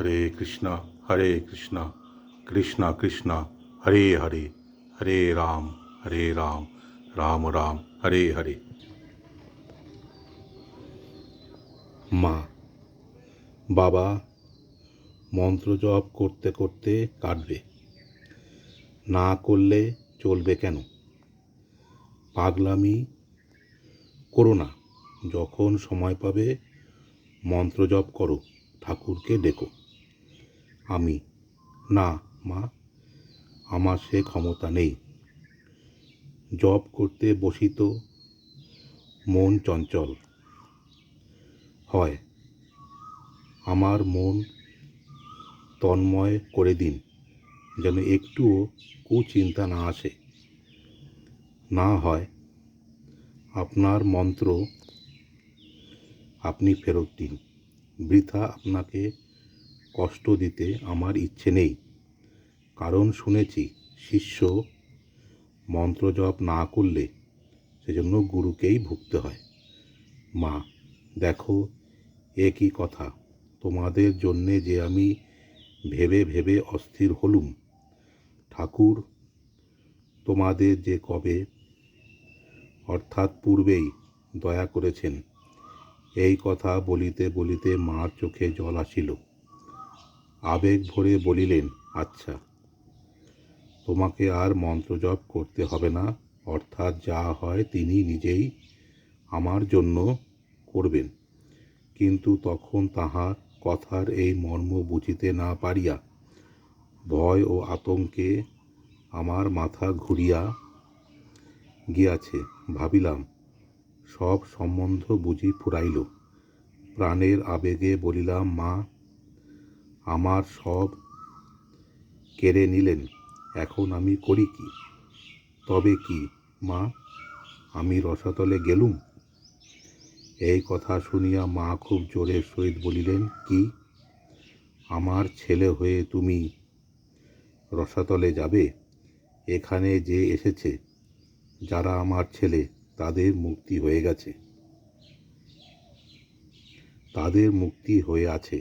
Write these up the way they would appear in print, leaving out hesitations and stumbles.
হরে কৃষ্ণ কৃষ্ণ কৃষ্ণ হরে হরে হরে রাম রাম রাম হরে হরে। মা, বাবা মন্ত্র জপ করতে করতে কাটবে, না করলে চলবে কেন? পাগলামি করো না, যখন সময় পাবে মন্ত্র জপ করো, ঠাকুরকে ডেকো। আমি না মা, আমার সে ক্ষমতা নেই। জপ করতে বসি তো মন চঞ্চল হয়, আমার মন তন্ময় করে দিন, যেন একটুও কুচিন্তা না আসে। না হয় আপনার মন্ত্র আপনি ফেরত দিন, বৃথা আপনাকে কষ্ট দিতে আমার ইচ্ছে নেই। কারণ শুনেছি শিষ্য মন্ত্র জপ না করলে সেজন্য গুরুকেই ভুগতে হয়। মা দেখো, এ কি কথা, তোমাদের জন্যে যে আমি ভেবে ভেবে অস্থির হলুম। ঠাকুর তোমাদের যে কবে অর্থাৎ পূর্বেই দয়া করেছেন, এই কথা বলিতে বলিতে মার চোখে জল আসিল। আবেগ ভরে বলিলেন, আচ্ছা তোমাকে আর মন্ত্র জপ করতে হবে না, অর্থাৎ যা হয় তিনি নিজেই আমার জন্য করবেন। কিন্তু তখন তাহার কথার এই মর্ম বুঝিতে না পারিয়া ভয় ও আতঙ্কে আমার মাথা ঘুরিয়া গিয়াছে। ভাবিলাম সব সম্বন্ধ বুঝি ফুরাইল। প্রাণের আবেগে বলিলাম, মা আমার সব কেড়ে নিলেন, এখন আমি করি কি? তবে কি মা, আমি রসাতলে গেলুম? এই কথা শুনিয়া মা খুব জোরের সহিত বলিলেন, কি আমার ছেলে হয়ে তুমি রসাতলে যাবে? এখানে যে এসেছে যারা আমার ছেলে, তাদের মুক্তি হয়ে গেছে, তাদের মুক্তি হয়ে আছে।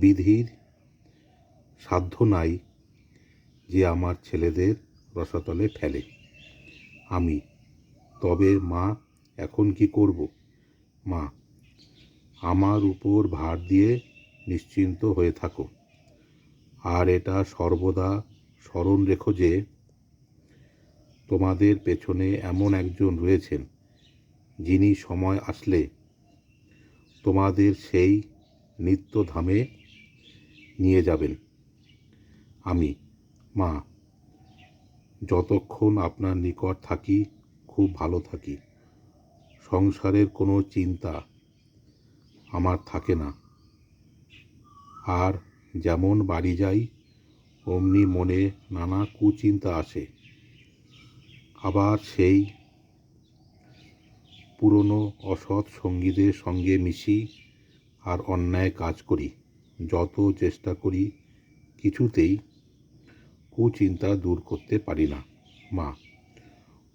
বিধির সাধ্য নাই যে আমার ছেলেদের রসাতলে ঠেলে। আমি তবে মা এখন কি করব? মা আমার উপর ভার দিয়ে নিশ্চিন্ত হয়ে থাকো, আর এটা সর্বদা স্মরণ রেখো যে তোমাদের পেছনে এমন একজন রয়েছেন যিনি সময় আসলে তোমাদের সেই নিত্যধামে নিয়ে যাবেন। আমি মা যতক্ষণ আপনার নিকট থাকি খুব ভালো থাকি, সংসারের কোনো চিন্তা আমার থাকে না। আর যেমন বাড়ি যাই অমনি মনে নানা কুচিন্তা আসে, আবার সেই পুরনো অসৎ সঙ্গীদের সঙ্গে মিশি আর অন্যায় কাজ করি। যত চেষ্টা করি কিছুতেই কুচিন্তা দূর করতে পারি না। মা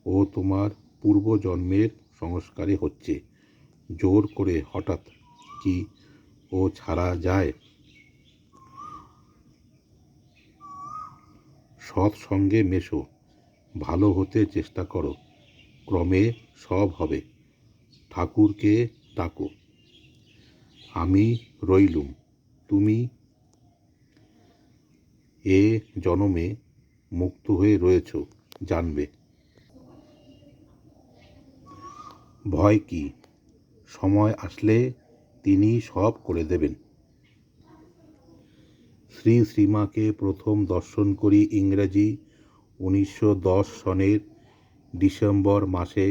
ও তোমার পূর্বজন্মের সংস্কারে হচ্ছে, জোর করে হঠাৎ কি ও ছাড়া যায়? সৎ সঙ্গে মেশো, ভালো হতে চেষ্টা করো, ক্রমে সব হবে। ঠাকুরকে ডাকো। আমি রইলুম, তুমি এ জনমে মুক্ত হয়ে রয়েছ, জানবে। ভয় কি? সময় আসলে তিনি সব করে দেবেন। শ্রী শ্রীমাকে প্রথম দর্শন করি ইংরেজি 1910 সনের ডিসেম্বর মাসে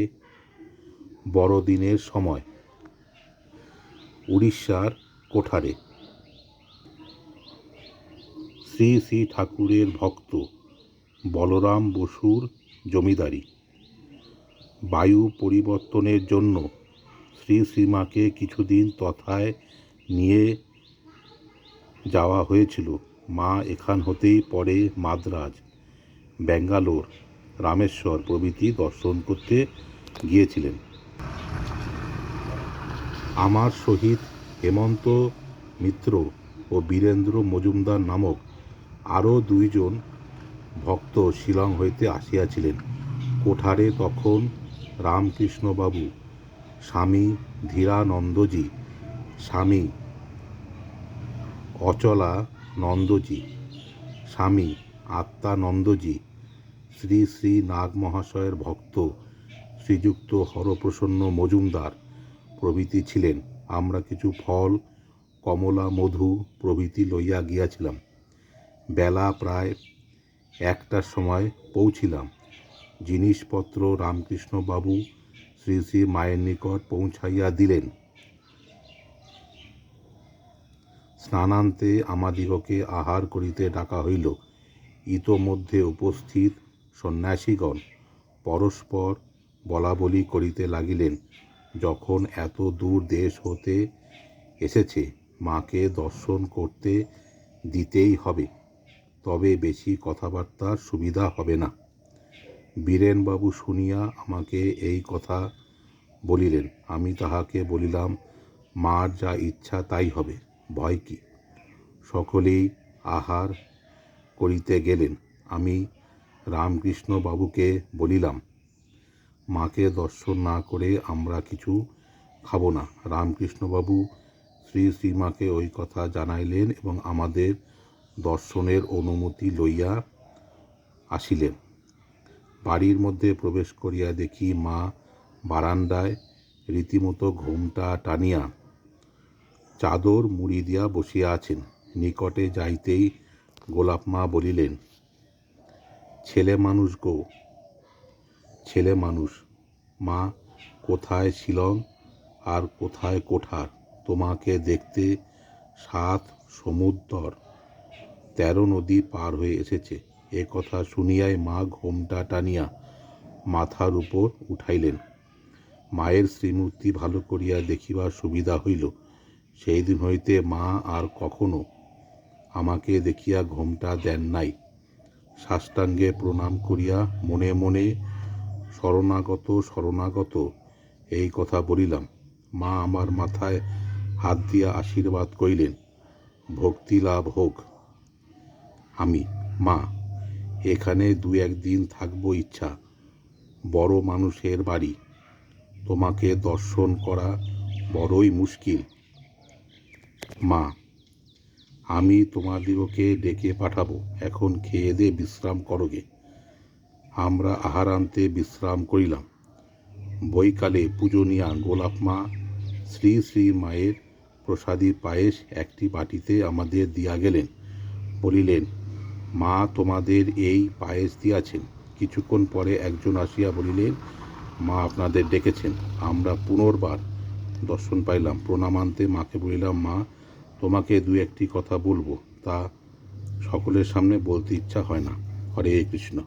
বড়দিনের সময়, উড়িষ্যার কোঠারে। শ্রী শ্রী ঠাকুরের ভক্ত বলরাম বসুর জমিদারি। বায়ু পরিবর্তনের জন্য শ্রী শ্রীমাকে কিছুদিন তথায় নিয়ে যাওয়া হয়েছিল। মা এখান হতেই পরে মাদ্রাজ, ব্যাঙ্গালোর, রামেশ্বর প্রভৃতি দর্শন করতে গিয়েছিলেন। আমার সহিত হেমন্ত মিত্র ও বীরেন্দ্র মজুমদার নামক আরও 2 জন ভক্ত শিলং হইতে আসিয়াছিলেন। কোঠারে তখন রামকৃষ্ণবাবু, স্বামী ধীরানন্দজি, স্বামী অচলানন্দজি, স্বামী আত্মানন্দজি, শ্রী শ্রী নাগ মহাশয়ের ভক্ত শ্রীযুক্ত হরপ্রসন্ন মজুমদার প্রভৃতি ছিলেন। আমরা কিছু ফল, কমলা, মধু প্রভৃতি লইয়া গিয়াছিলাম। বেলা প্রায় 1টার সময় পৌঁছিলাম। জিনিসপত্র রামকৃষ্ণবাবু শ্রী শ্রী মায়ের নিকট পৌঁছাইয়া দিলেন। স্নানান্তে আমাদিগকে আহার করিতে ডাকা হইল। ইতোমধ্যে উপস্থিত সন্ন্যাসীগণ পরস্পর বলাবলি করিতে লাগিলেন, যখন এত দূর দেশ হতে এসেছে, মাকে দর্শন করতে দিতেই হবে, তবে বেশি কথাবার্তার সুবিধা হবে না। বীরেনবাবু শুনিয়া আমাকে এই কথা বলিলেন। আমি তাহাকে বলিলাম, মার যা ইচ্ছা তাই হবে, ভয় কি। সকলেই আহার করিতে গেলেন। আমি রামকৃষ্ণবাবুকে বলিলাম, মাকে দর্শন না করে আমরা কিছু খাব না। রামকৃষ্ণবাবু শ্রী শ্রীমাকে ওই কথা জানাইলেন এবং আমাদের দর্শনের অনুমতি লইয়া আসিলেন। বাড়ির মধ্যে প্রবেশ করিয়া দেখি মা বারান্দায় রীতিমতো ঘোমটা টানিয়া চাদর মুড়ি দিয়া বসিয়া আছেন। নিকটে যাইতেই গোলাপ মা বলিলেন, ছেলে মানুষ গো, ছেলে মানুষ। মা, কোথায় শিলং আর কোথায় কোঠার? তোমাকে দেখতে 7 সমুদ্র 13 নদী পার হয়ে এসেছে। এ কথা শুনিয়াই মা ঘোমটা টানিয়া মাথার উপর উঠাইলেন। মায়ের শ্রীমূর্তি ভালো করিয়া দেখিবার সুবিধা হইল। সেই দিন হইতে মা আর কখনো আমাকে দেখিয়া ঘোমটা দেন নাই। সাষ্টাঙ্গে প্রণাম করিয়া মনে মনে শরণাগত শরণাগত এই কথা বলিলাম। মা আমার মাথায় হাত দিয়া আশীর্বাদ করিলেন, ভক্তি লাভ হোক। আমি, মা, এখানে 2-1 দিন থাকবো ইচ্ছা, বড় মানুষের বাড়ি, তোমাকে দর্শন করা বড়ই মুশকিল। মা, আমি তোমাদিগকে ডেকে পাঠাবো, এখন খেয়ে দে বিশ্রাম করোগে। আমরা আহারান্তে বিশ্রাম করিলাম। বৈকালে পূজনীয়া গোলাপ মা শ্রী শ্রী মায়ের প্রসাদী পায়েস একটি বাটিতে আমাদের দিয়া গেলেন। বলিলেন, মা তোমাদের এই পায়েস দিয়াছেন। কিছুক্ষণ পরে একজন আসিয়া বলিলেন, মা আপনাদের ডেকেছেন। আমরা পুনর্বার দর্শন পাইলাম। প্রণামান্তে মাকে বলিলাম, মা, তোমাকে 2-1টি কথা বলবো, তা সকলের সামনে বলতে ইচ্ছা হয় না। হরে কৃষ্ণ।